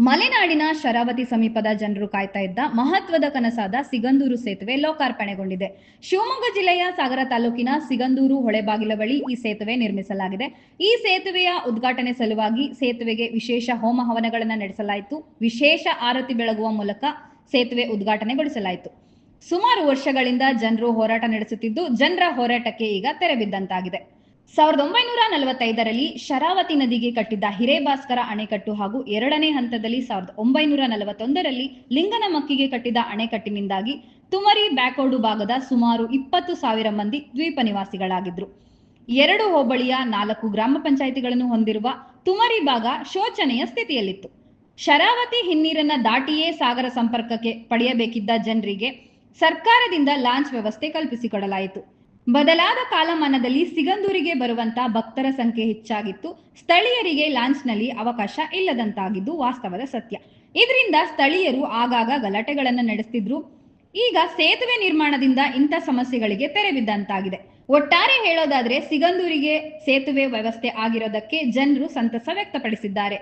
ಮಲೆನಾಡಿನ ಶರಾವತಿ ಸಮೀಪದ ಜನರು ಕಾಯ್ತಾ ಇದ್ದ ಮಹತ್ವದ ಕನಸಾದ ಸಿಗಂದೂರು ಸೇತುವೆ ಲೋಕಾರ್ಪಣೆಗೊಂಡಿದೆ. ಶಿವಮೊಗ್ಗ ಜಿಲ್ಲೆಯ ಸಾಗರ ತಾಲೂಕಿನ ಸಿಗಂದೂರು ಹೊಳೆಬಾಗಿಲ ಬಳಿ ಈ ಸೇತುವೆ ನಿರ್ಮಿಸಲಾಗಿದೆ. ಈ ಸೇತುವೆಯ ಉದ್ಘಾಟನೆ ಸಲುವಾಗಿ ಸೇತುವೆಗೆ ವಿಶೇಷ ಹೋಮ ಹವನಗಳನ್ನು ನಡೆಸಲಾಯಿತು. ವಿಶೇಷ ಆರತಿ ಬೆಳಗುವ ಮೂಲಕ ಸೇತುವೆ ಉದ್ಘಾಟನೆಗೊಳಿಸಲಾಯಿತು. ಸುಮಾರು ವರ್ಷಗಳಿಂದ ಜನರು ಹೋರಾಟ ನಡೆಸುತ್ತಿದ್ದು, ಜನರ ಹೋರಾಟಕ್ಕೆ ಈಗ ತೆರೆ ಬಿದ್ದಂತಾಗಿದೆ. 1945ರಲ್ಲಿ ಶರಾವತಿ ನದಿಗೆ ಕಟ್ಟಿದ್ದ ಹಿರೇಭಾಸ್ಕರ ಅಣೆಕಟ್ಟು ಹಾಗೂ ಎರಡನೇ ಹಂತದಲ್ಲಿ 1941ರಲ್ಲಿ ಲಿಂಗನಮಕ್ಕಿಗೆ ಕಟ್ಟಿದ್ದ ಅಣೆಕಟ್ಟಿನಿಂದಾಗಿ ತುಮರಿ ಬ್ಯಾಕೋಡು ಭಾಗದ ಸುಮಾರು 20,000 ಮಂದಿ ದ್ವೀಪ ನಿವಾಸಿಗಳಾಗಿದ್ರು. 2 ಹೋಬಳಿಯ 4 ಗ್ರಾಮ ಪಂಚಾಯಿತಿಗಳನ್ನು ಹೊಂದಿರುವ ತುಮರಿ ಭಾಗ ಶೋಚನೀಯ ಸ್ಥಿತಿಯಲ್ಲಿತ್ತು. ಶರಾವತಿ ಹಿನ್ನೀರನ್ನ ದಾಟಿಯೇ ಸಾಗರ ಸಂಪರ್ಕಕ್ಕೆ ಪಡೆಯಬೇಕಿದ್ದ ಜನರಿಗೆ ಸರ್ಕಾರದಿಂದ ಲಾಂಚ್ ವ್ಯವಸ್ಥೆ ಕಲ್ಪಿಸಿಕೊಡಲಾಯಿತು. ಬದಲಾದ ಕಾಲಮಾನದಲ್ಲಿ ಸಿಗಂದೂರಿಗೆ ಬರುವಂತ ಭಕ್ತರ ಸಂಖ್ಯೆ ಹೆಚ್ಚಾಗಿತ್ತು. ಸ್ಥಳೀಯರಿಗೆ ಲಾಂಚ್ನಲ್ಲಿ ಅವಕಾಶ ಇಲ್ಲದಂತಾಗಿದ್ದು ವಾಸ್ತವದ ಸತ್ಯ. ಇದರಿಂದ ಸ್ಥಳೀಯರು ಆಗಾಗ ಗಲಾಟೆಗಳನ್ನು ನಡೆಸ್ತಿದ್ರು. ಈಗ ಸೇತುವೆ ನಿರ್ಮಾಣದಿಂದ ಇಂಥ ಸಮಸ್ಯೆಗಳಿಗೆ ತೆರೆ ಬಿದ್ದಂತಾಗಿದೆ. ಒಟ್ಟಾರೆ ಹೇಳೋದಾದ್ರೆ ಸಿಗಂದೂರಿಗೆ ಸೇತುವೆ ವ್ಯವಸ್ಥೆ ಆಗಿರೋದಕ್ಕೆ ಜನರು ಸಂತಸ ವ್ಯಕ್ತಪಡಿಸಿದ್ದಾರೆ.